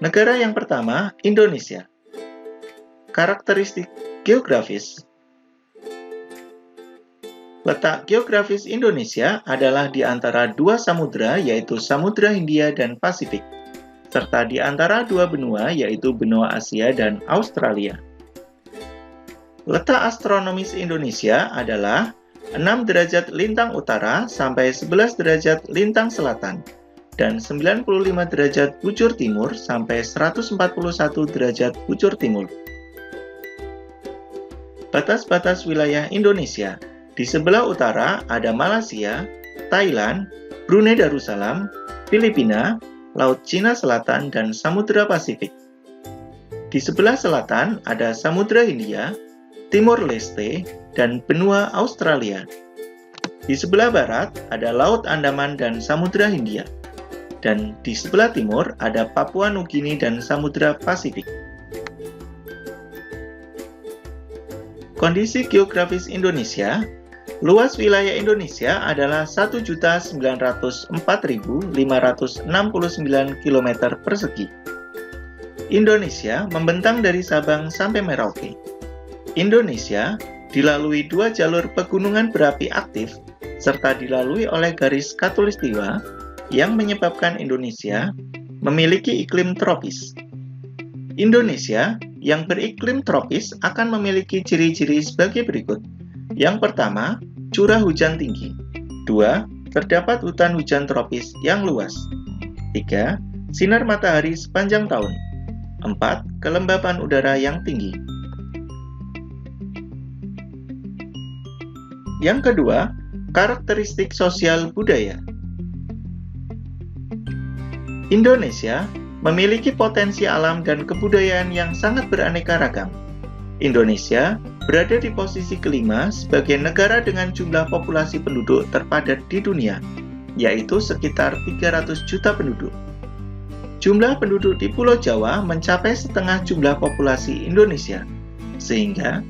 Negara yang pertama, Indonesia. Karakteristik geografis. Letak geografis Indonesia adalah di antara dua samudra, yaitu Samudra Hindia dan Pasifik, serta di antara dua benua, yaitu benua Asia dan Australia. Letak astronomis Indonesia adalah 6 derajat lintang utara sampai 11 derajat lintang selatan, dan 95 derajat bujur timur sampai 141 derajat bujur timur. Batas-batas wilayah Indonesia. Di sebelah utara ada Malaysia, Thailand, Brunei Darussalam, Filipina, Laut Cina Selatan, dan Samudra Pasifik. Di sebelah selatan ada Samudra Hindia, Timor Leste, dan benua Australia. Di sebelah barat ada Laut Andaman dan Samudra Hindia. Dan di sebelah timur ada Papua Nugini dan Samudra Pasifik. Kondisi geografis Indonesia. Luas wilayah Indonesia adalah 1.904.569 km persegi. Indonesia membentang dari Sabang sampai Merauke. Indonesia dilalui dua jalur pegunungan berapi aktif, serta dilalui oleh garis khatulistiwa yang menyebabkan Indonesia memiliki iklim tropis. Indonesia yang beriklim tropis akan memiliki ciri-ciri sebagai berikut. Yang pertama, curah hujan tinggi. 2. Terdapat hutan hujan tropis yang luas. 3. Sinar matahari sepanjang tahun. 4. Kelembapan udara yang tinggi. Yang kedua, karakteristik sosial budaya. Indonesia memiliki potensi alam dan kebudayaan yang sangat beraneka ragam. Indonesia berada di posisi kelima sebagai negara dengan jumlah populasi penduduk terpadat di dunia, yaitu sekitar 300 juta penduduk. Jumlah penduduk di Pulau Jawa mencapai setengah jumlah populasi Indonesia, sehingga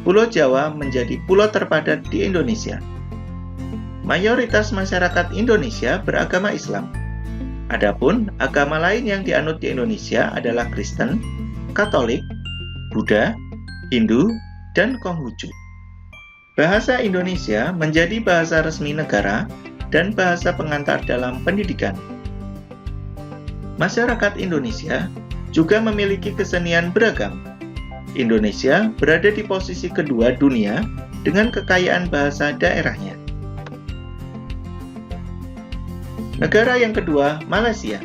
Pulau Jawa menjadi pulau terpadat di Indonesia. Mayoritas masyarakat Indonesia beragama Islam. Adapun agama lain yang dianut di Indonesia adalah Kristen, Katolik, Buddha, Hindu, dan Konghucu. Bahasa Indonesia menjadi bahasa resmi negara dan bahasa pengantar dalam pendidikan. Masyarakat Indonesia juga memiliki kesenian beragam. Indonesia berada di posisi kedua dunia dengan kekayaan bahasa daerahnya. Negara yang kedua, Malaysia.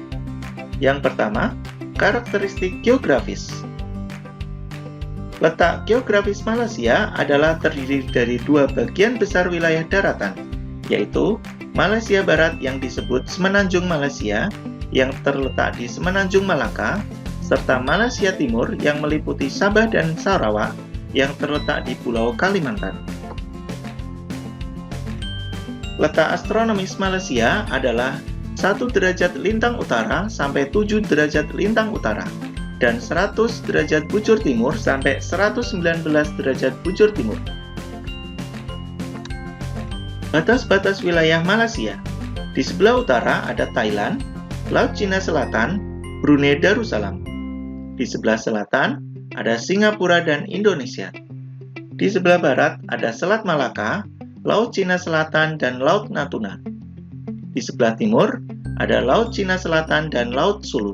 Yang pertama, karakteristik geografis. Letak geografis Malaysia adalah terdiri dari dua bagian besar wilayah daratan, yaitu Malaysia Barat yang disebut Semenanjung Malaysia, yang terletak di Semenanjung Malaka, serta Malaysia Timur yang meliputi Sabah dan Sarawak, yang terletak di Pulau Kalimantan. Letak astronomis Malaysia adalah 1 derajat lintang utara sampai 7 derajat lintang utara, dan 100 derajat bujur timur sampai 119 derajat bujur timur. Batas-batas wilayah Malaysia. Di sebelah utara ada Thailand, Laut Cina Selatan, Brunei Darussalam. Di sebelah selatan ada Singapura dan Indonesia. Di sebelah barat ada Selat Malaka, Laut Cina Selatan, dan Laut Natuna. Di sebelah timur ada Laut Cina Selatan dan Laut Sulu.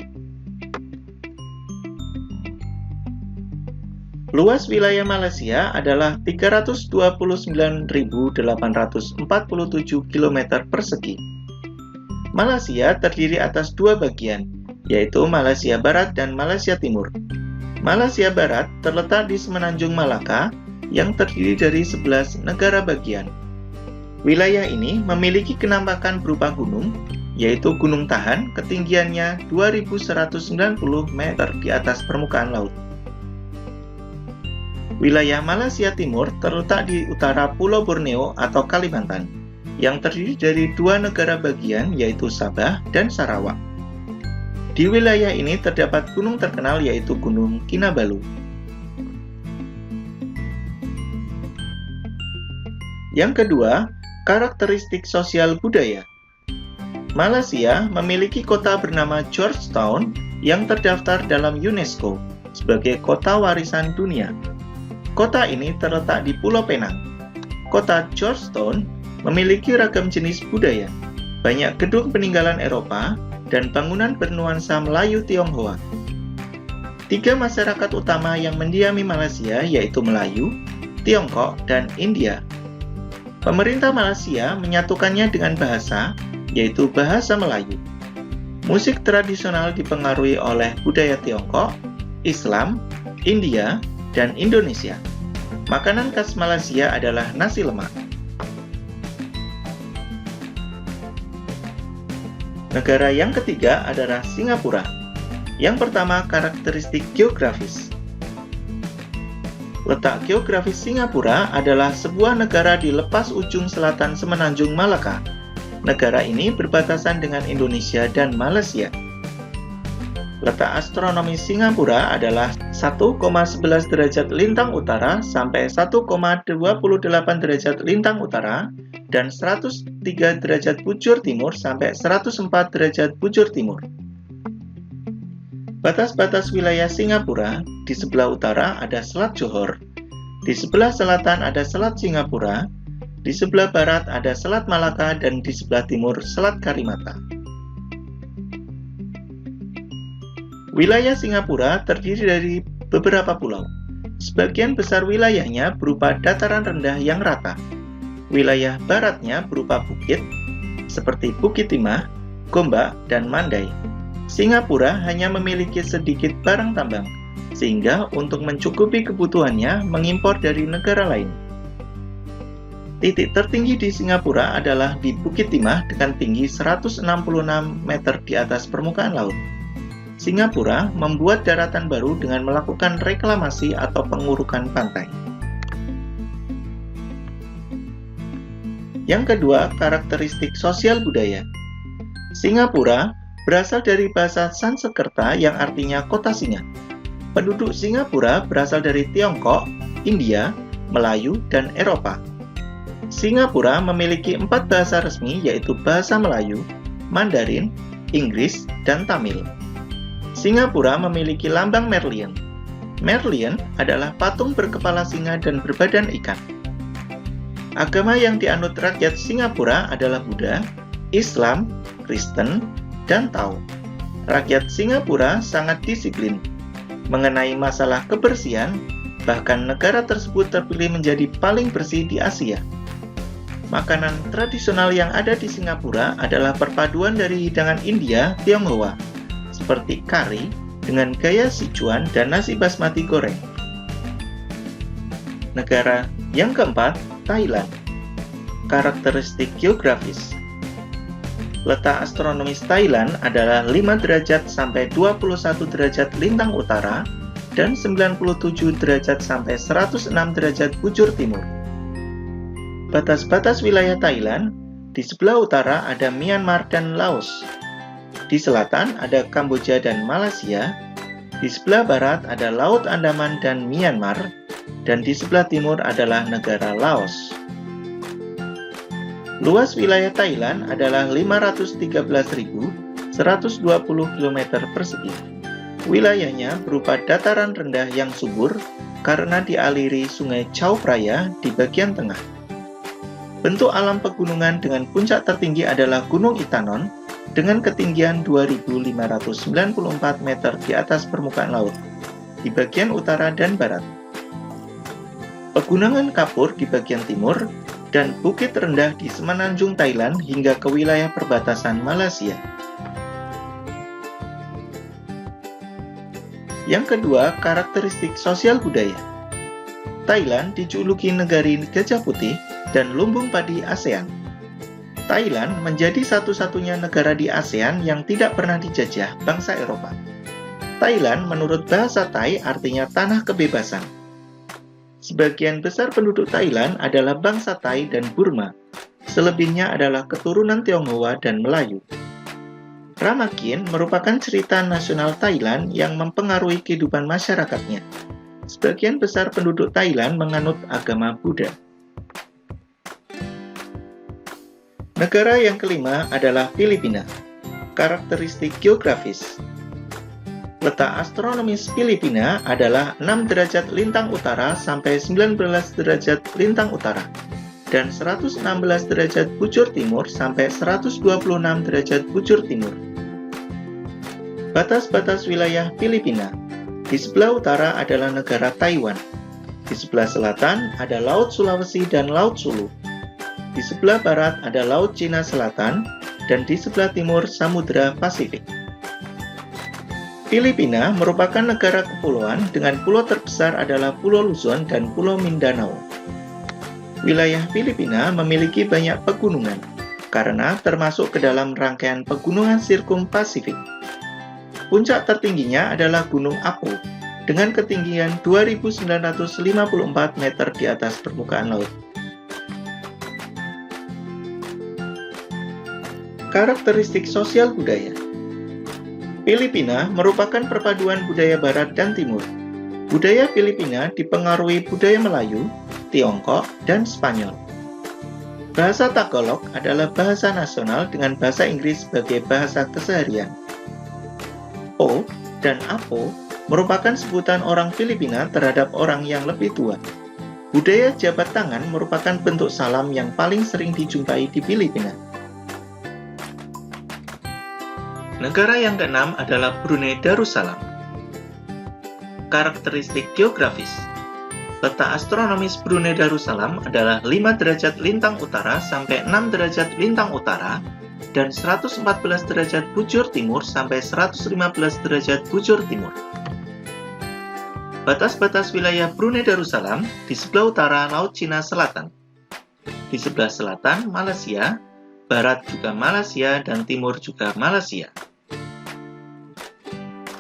Luas wilayah Malaysia adalah 329.847 km persegi. Malaysia terdiri atas dua bagian, yaitu Malaysia Barat dan Malaysia Timur. Malaysia Barat terletak di Semenanjung Malaka yang terdiri dari 11 negara bagian. Wilayah ini memiliki kenampakan berupa gunung, yaitu Gunung Tahan, ketinggiannya 2.190 meter di atas permukaan laut. Wilayah Malaysia Timur terletak di utara Pulau Borneo atau Kalimantan, yang terdiri dari dua negara bagian, yaitu Sabah dan Sarawak. Di wilayah ini terdapat gunung terkenal, yaitu Gunung Kinabalu. Yang kedua, karakteristik sosial budaya. Malaysia memiliki kota bernama Georgetown yang terdaftar dalam UNESCO sebagai Kota Warisan Dunia. Kota ini terletak di Pulau Penang. Kota Georgetown memiliki ragam jenis budaya, banyak gedung peninggalan Eropa, dan bangunan bernuansa Melayu Tionghoa. 3 masyarakat utama yang mendiami Malaysia yaitu Melayu, Tiongkok, dan India. Pemerintah Malaysia menyatukannya dengan bahasa, yaitu bahasa Melayu. Musik tradisional dipengaruhi oleh budaya Tiongkok, Islam, India, dan Indonesia. Makanan khas Malaysia adalah nasi lemak. Negara yang ketiga adalah Singapura. Yang pertama, karakteristik geografis. Letak geografis Singapura adalah sebuah negara di lepas ujung selatan Semenanjung Malaka. Negara ini berbatasan dengan Indonesia dan Malaysia. Letak astronomi Singapura adalah 1,11 derajat lintang utara sampai 1,28 derajat lintang utara dan 103 derajat bujur timur sampai 104 derajat bujur timur. Batas-batas wilayah Singapura, di sebelah utara ada Selat Johor, di sebelah selatan ada Selat Singapura, di sebelah barat ada Selat Malaka, dan di sebelah timur Selat Karimata. Wilayah Singapura terdiri dari beberapa pulau. Sebagian besar wilayahnya berupa dataran rendah yang rata. Wilayah baratnya berupa bukit, seperti Bukit Timah, Gombak, dan Mandai. Singapura hanya memiliki sedikit barang tambang, sehingga untuk mencukupi kebutuhannya mengimpor dari negara lain. Titik tertinggi di Singapura adalah di Bukit Timah dengan tinggi 166 meter di atas permukaan laut. Singapura membuat daratan baru dengan melakukan reklamasi atau pengurukan pantai. Yang kedua, karakteristik sosial budaya. Singapura berasal dari bahasa Sanskerta yang artinya kota singa. Penduduk Singapura berasal dari Tiongkok, India, Melayu, dan Eropa. Singapura memiliki 4 bahasa resmi yaitu bahasa Melayu, Mandarin, Inggris, dan Tamil. Singapura memiliki lambang Merlion. Merlion adalah patung berkepala singa dan berbadan ikan. Agama yang dianut rakyat Singapura adalah Buddha, Islam, Kristen, dan Tao. Rakyat Singapura sangat disiplin mengenai masalah kebersihan, bahkan negara tersebut terpilih menjadi paling bersih di Asia. Makanan tradisional yang ada di Singapura adalah perpaduan dari hidangan India Tionghoa, seperti kari dengan gaya Sichuan dan nasi basmati goreng. Negara yang keempat, Thailand. Karakteristik geografis. Letak astronomis Thailand adalah 5 derajat sampai 21 derajat lintang utara dan 97 derajat sampai 106 derajat bujur timur. Batas-batas wilayah Thailand, di sebelah utara ada Myanmar dan Laos. Di selatan ada Kamboja dan Malaysia. Di sebelah barat ada Laut Andaman dan Myanmar. Dan di sebelah timur adalah negara Laos. Luas wilayah Thailand adalah 513.120 km persegi. Wilayahnya berupa dataran rendah yang subur karena dialiri sungai Chao Phraya di bagian tengah. Bentuk alam pegunungan dengan puncak tertinggi adalah Gunung Itanon dengan ketinggian 2.594 meter di atas permukaan laut di bagian utara dan barat. Pegunungan Kapur di bagian timur dan bukit rendah di semenanjung Thailand hingga ke wilayah perbatasan Malaysia. Yang kedua, karakteristik sosial budaya. Thailand dijuluki negari gajah putih dan lumbung padi ASEAN. Thailand menjadi satu-satunya negara di ASEAN yang tidak pernah dijajah bangsa Eropa. Thailand menurut bahasa Thai artinya tanah kebebasan. Sebagian besar penduduk Thailand adalah bangsa Thai dan Burma. Selebihnya adalah keturunan Tionghoa dan Melayu. Ramakin merupakan cerita nasional Thailand yang mempengaruhi kehidupan masyarakatnya. Sebagian besar penduduk Thailand menganut agama Buddha. Negara yang kelima adalah Filipina. Karakteristik geografis. Letak astronomis Filipina adalah 6 derajat lintang utara sampai 19 derajat lintang utara, dan 116 derajat bujur timur sampai 126 derajat bujur timur. Batas-batas wilayah Filipina. Di sebelah utara adalah negara Taiwan. Di sebelah selatan ada Laut Sulawesi dan Laut Sulu. Di sebelah barat ada Laut Cina Selatan, dan di sebelah timur Samudra Pasifik. Filipina merupakan negara kepulauan dengan pulau terbesar adalah Pulau Luzon dan Pulau Mindanao. Wilayah Filipina memiliki banyak pegunungan, karena termasuk ke dalam rangkaian pegunungan Sirkum Pasifik. Puncak tertingginya adalah Gunung Apo, dengan ketinggian 2.954 meter di atas permukaan laut. Karakteristik sosial budaya. Filipina merupakan perpaduan budaya Barat dan Timur. Budaya Filipina dipengaruhi budaya Melayu, Tiongkok, dan Spanyol. Bahasa Tagalog adalah bahasa nasional dengan bahasa Inggris sebagai bahasa keseharian. O dan Apo merupakan sebutan orang Filipina terhadap orang yang lebih tua. Budaya jabat tangan merupakan bentuk salam yang paling sering dijumpai di Filipina. Negara yang keenam adalah Brunei Darussalam. Karakteristik geografis. Letak astronomis Brunei Darussalam adalah 5 derajat lintang utara sampai 6 derajat lintang utara, dan 114 derajat bujur timur sampai 115 derajat bujur timur. Batas-batas wilayah Brunei Darussalam. Di sebelah utara Laut Cina Selatan. Di sebelah selatan Malaysia, barat juga Malaysia, dan timur juga Malaysia.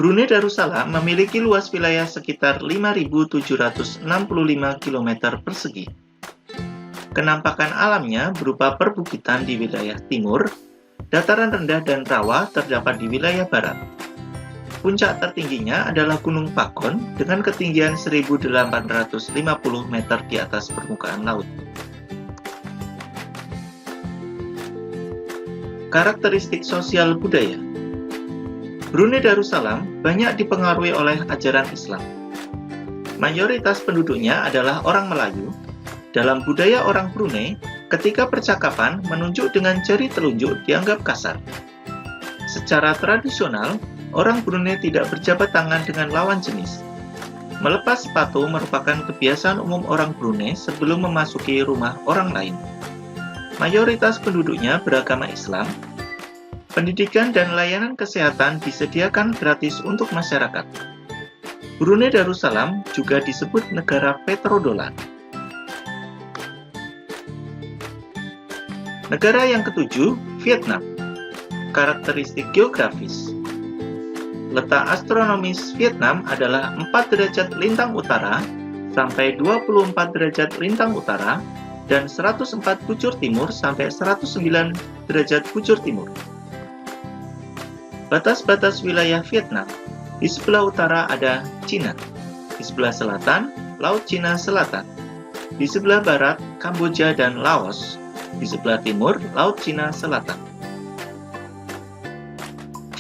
Brunei Darussalam memiliki luas wilayah sekitar 5.765 km persegi. Kenampakan alamnya berupa perbukitan di wilayah timur, dataran rendah dan rawa terdapat di wilayah barat. Puncak tertingginya adalah Gunung Pakon dengan ketinggian 1.850 meter di atas permukaan laut. Karakteristik sosial budaya. Brunei Darussalam banyak dipengaruhi oleh ajaran Islam. Mayoritas penduduknya adalah orang Melayu. Dalam budaya orang Brunei, ketika percakapan menunjuk dengan jari telunjuk dianggap kasar. Secara tradisional, orang Brunei tidak berjabat tangan dengan lawan jenis. Melepas sepatu merupakan kebiasaan umum orang Brunei sebelum memasuki rumah orang lain. Mayoritas penduduknya beragama Islam. Pendidikan dan layanan kesehatan disediakan gratis untuk masyarakat. Brunei Darussalam juga disebut negara petrodolar. Negara yang ketujuh, Vietnam. Karakteristik geografis. Letak astronomis Vietnam adalah 4 derajat lintang utara sampai 24 derajat lintang utara, dan 104 bujur timur sampai 109 derajat bujur timur. Batas-batas wilayah Vietnam. Di sebelah utara ada Cina. Di sebelah selatan, Laut Cina Selatan. Di sebelah barat, Kamboja dan Laos. Di sebelah timur, Laut Cina Selatan.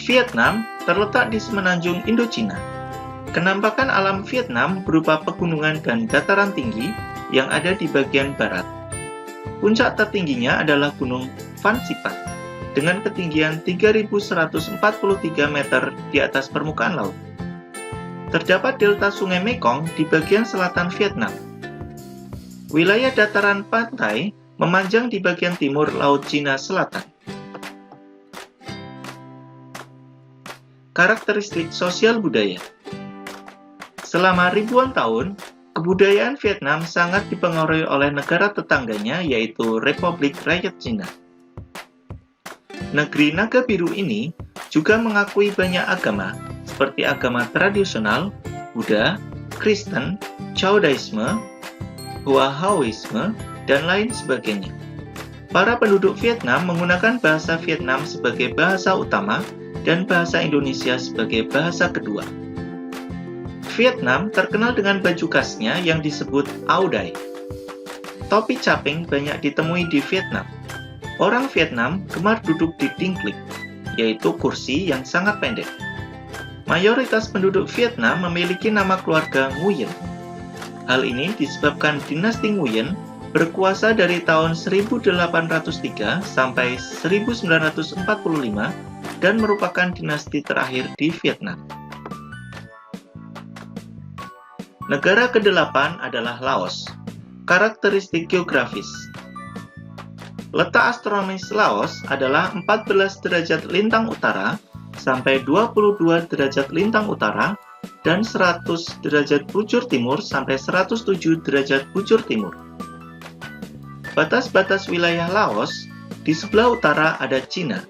Vietnam terletak di semenanjung Indochina. Kenampakan alam Vietnam berupa pegunungan dan dataran tinggi yang ada di bagian barat. Puncak tertingginya adalah Gunung Phan Xipang dengan ketinggian 3.143 meter di atas permukaan laut. Terdapat delta Sungai Mekong di bagian selatan Vietnam. Wilayah dataran pantai memanjang di bagian timur Laut Cina Selatan. Karakteristik sosial budaya. Selama ribuan tahun, kebudayaan Vietnam sangat dipengaruhi oleh negara tetangganya, yaitu Republik Rakyat Cina. Negeri Naga Biru ini juga mengakui banyak agama, seperti agama tradisional, Buddha, Kristen, Taoisme, Buddhisme, dan lain sebagainya. Para penduduk Vietnam menggunakan bahasa Vietnam sebagai bahasa utama dan bahasa Indonesia sebagai bahasa kedua. Vietnam terkenal dengan baju khasnya yang disebut Áo Dai. Topi caping banyak ditemui di Vietnam. Orang Vietnam gemar duduk di dingklik, yaitu kursi yang sangat pendek. Mayoritas penduduk Vietnam memiliki nama keluarga Nguyen. Hal ini disebabkan dinasti Nguyen berkuasa dari tahun 1803 sampai 1945 dan merupakan dinasti terakhir di Vietnam. Negara ke-8 adalah Laos. Karakteristik geografis. Letak astronomis Laos adalah 14 derajat lintang utara sampai 22 derajat lintang utara dan 100 derajat bujur timur sampai 107 derajat bujur timur. Batas-batas wilayah Laos, di sebelah utara ada Cina,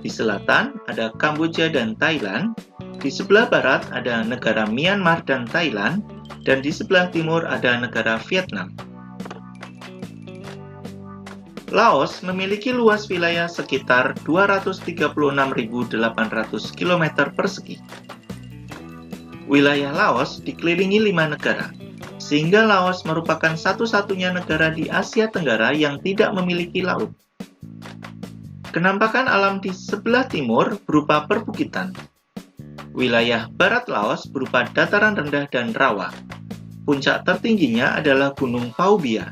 di selatan ada Kamboja dan Thailand, di sebelah barat ada negara Myanmar dan Thailand, dan di sebelah timur ada negara Vietnam. Laos memiliki luas wilayah sekitar 236.800 km persegi. Wilayah Laos dikelilingi 5 negara, sehingga Laos merupakan satu-satunya negara di Asia Tenggara yang tidak memiliki laut. Kenampakan alam di sebelah timur berupa perbukitan. Wilayah barat Laos berupa dataran rendah dan rawa. Puncak tertingginya adalah Gunung Pao Bia,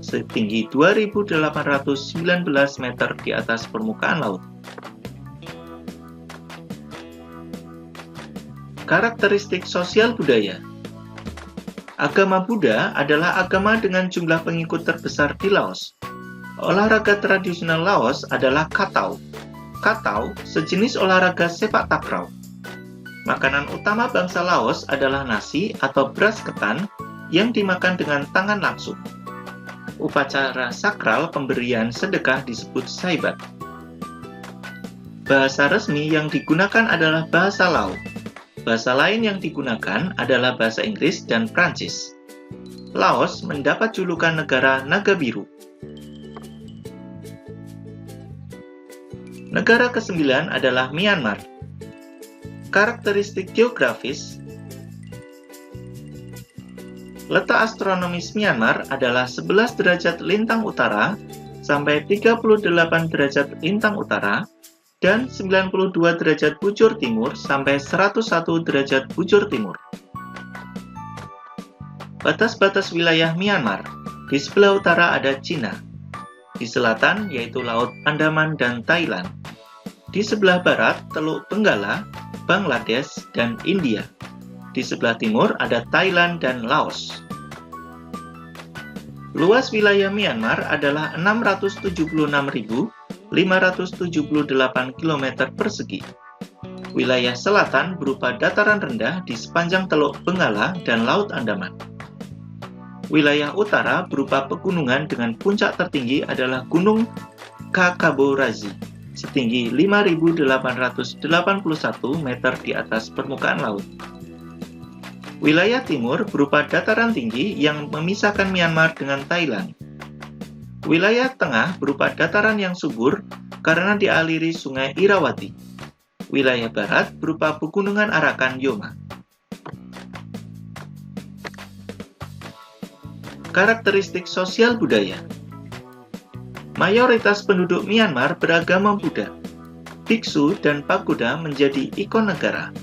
setinggi 2.819 meter di atas permukaan laut. Karakteristik sosial budaya. Agama Buddha adalah agama dengan jumlah pengikut terbesar di Laos. Olahraga tradisional Laos adalah Katau. Katau sejenis olahraga sepak takraw. Makanan utama bangsa Laos adalah nasi atau beras ketan yang dimakan dengan tangan langsung. Upacara sakral pemberian sedekah disebut saibat. Bahasa resmi yang digunakan adalah bahasa Lao. Bahasa lain yang digunakan adalah bahasa Inggris dan Prancis. Laos mendapat julukan negara naga biru. Negara ke-9 adalah Myanmar. Karakteristik geografis. Letak astronomis Myanmar adalah 11 derajat lintang utara sampai 38 derajat lintang utara dan 92 derajat bujur timur sampai 101 derajat bujur timur. Batas-batas wilayah Myanmar. Di sebelah utara ada Cina. Di selatan yaitu Laut Andaman dan Thailand. Di sebelah barat Teluk Benggala, Bangladesh, dan India. Di sebelah timur ada Thailand dan Laos. Luas wilayah Myanmar adalah 676.578 km persegi. Wilayah selatan berupa dataran rendah di sepanjang Teluk Benggala dan Laut Andaman. Wilayah utara berupa pegunungan dengan puncak tertinggi adalah Gunung Kakaborazi, setinggi 5.881 meter di atas permukaan laut. Wilayah timur berupa dataran tinggi yang memisahkan Myanmar dengan Thailand. Wilayah tengah berupa dataran yang subur karena dialiri Sungai Irawati. Wilayah barat berupa pegunungan Arakan Yoma. Karakteristik sosial budaya. Mayoritas penduduk Myanmar beragama Buddha. Biksu dan pagoda menjadi ikon negara.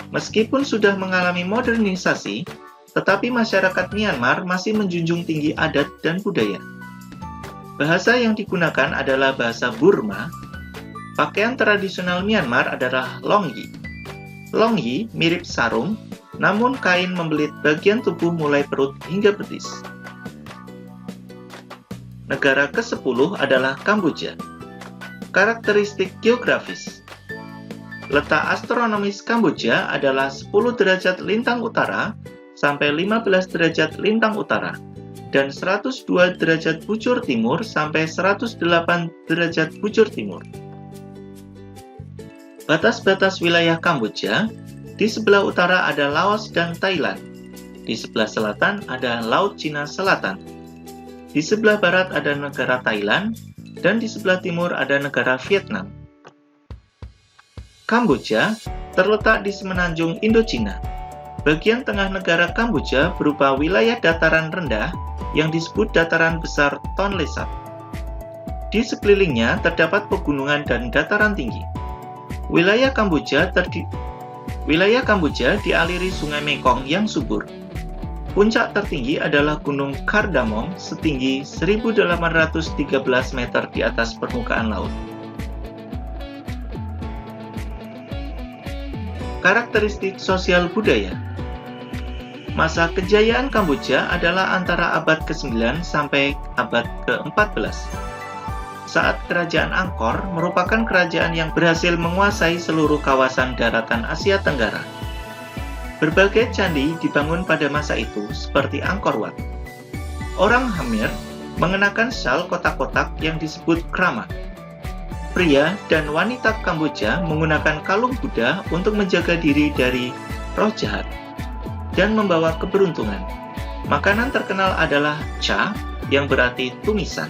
Meskipun sudah mengalami modernisasi, tetapi masyarakat Myanmar masih menjunjung tinggi adat dan budaya. Bahasa yang digunakan adalah bahasa Burma. Pakaian tradisional Myanmar adalah longyi. Longyi mirip sarung, namun kain membelit bagian tubuh mulai perut hingga betis. Negara ke-10 adalah Kamboja. Karakteristik geografis. Letak astronomis Kamboja adalah 10 derajat lintang utara sampai 15 derajat lintang utara dan 102 derajat bujur timur sampai 108 derajat bujur timur. Batas-batas wilayah Kamboja, di sebelah utara ada Laos dan Thailand. Di sebelah selatan ada Laut Cina Selatan. Di sebelah barat ada negara Thailand dan di sebelah timur ada negara Vietnam. Kamboja terletak di semenanjung Indochina. Bagian tengah negara Kamboja berupa wilayah dataran rendah yang disebut dataran besar Tonle Sap. Di sekelilingnya terdapat pegunungan dan dataran tinggi. Wilayah Kamboja Wilayah Kamboja dialiri Sungai Mekong yang subur. Puncak tertinggi adalah Gunung Kardamom setinggi 1.813 meter di atas permukaan laut. Karakteristik sosial budaya. Masa kejayaan Kamboja adalah antara abad ke-9 sampai abad ke-14. Saat Kerajaan Angkor merupakan kerajaan yang berhasil menguasai seluruh kawasan daratan Asia Tenggara. Berbagai candi dibangun pada masa itu seperti Angkor Wat. Orang Khmer mengenakan syal kotak-kotak yang disebut krama. Pria dan wanita Kamboja menggunakan kalung Buddha untuk menjaga diri dari roh jahat dan membawa keberuntungan. Makanan terkenal adalah cha, yang berarti tumisan.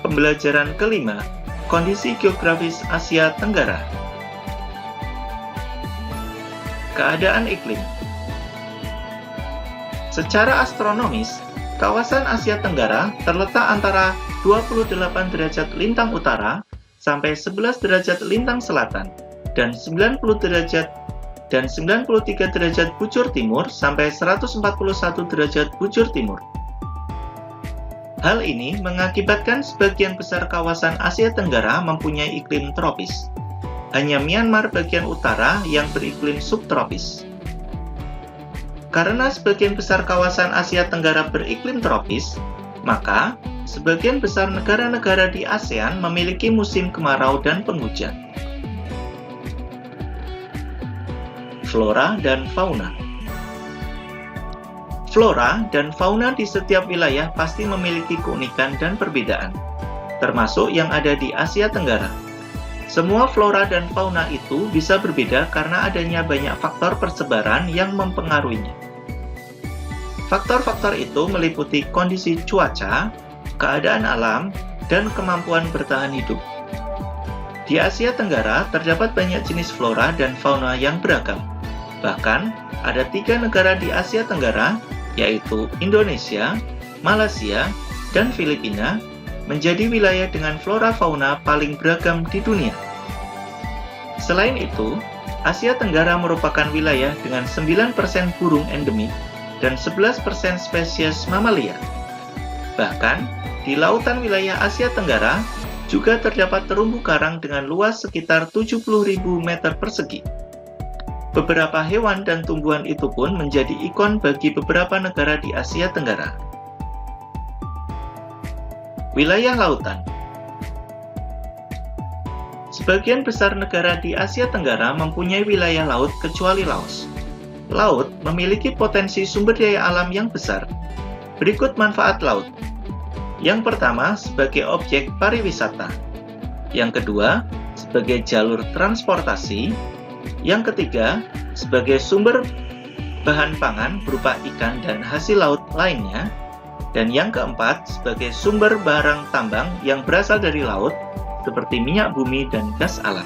Pembelajaran kelima, kondisi geografis Asia Tenggara. Keadaan iklim. Secara astronomis, kawasan Asia Tenggara terletak antara 28 derajat lintang utara sampai 11 derajat lintang selatan dan 90 derajat dan 93 derajat bujur timur sampai 141 derajat bujur timur. Hal ini mengakibatkan sebagian besar kawasan Asia Tenggara mempunyai iklim tropis. Hanya Myanmar bagian utara yang beriklim subtropis. Karena sebagian besar kawasan Asia Tenggara beriklim tropis, maka sebagian besar negara-negara di ASEAN memiliki musim kemarau dan penghujan. Flora dan fauna. Flora dan fauna di setiap wilayah pasti memiliki keunikan dan perbedaan, termasuk yang ada di Asia Tenggara. Semua flora dan fauna itu bisa berbeda karena adanya banyak faktor persebaran yang mempengaruhinya. Faktor-faktor itu meliputi kondisi cuaca, keadaan alam, dan kemampuan bertahan hidup. Di Asia Tenggara terdapat banyak jenis flora dan fauna yang beragam. Bahkan, ada 3 negara di Asia Tenggara, yaitu Indonesia, Malaysia, dan Filipina, menjadi wilayah dengan flora fauna paling beragam di dunia. Selain itu, Asia Tenggara merupakan wilayah dengan 9% burung endemik dan 11% spesies mamalia. Bahkan, di lautan wilayah Asia Tenggara juga terdapat terumbu karang dengan luas sekitar 70.000 meter persegi. Beberapa hewan dan tumbuhan itu pun menjadi ikon bagi beberapa negara di Asia Tenggara. Wilayah lautan. Sebagian besar negara di Asia Tenggara mempunyai wilayah laut kecuali Laos. Laut memiliki potensi sumber daya alam yang besar. Berikut manfaat laut. Yang pertama, sebagai objek pariwisata. Yang kedua, sebagai jalur transportasi. Yang ketiga, sebagai sumber bahan pangan berupa ikan dan hasil laut lainnya. Dan yang keempat, sebagai sumber barang tambang yang berasal dari laut, seperti minyak bumi dan gas alam.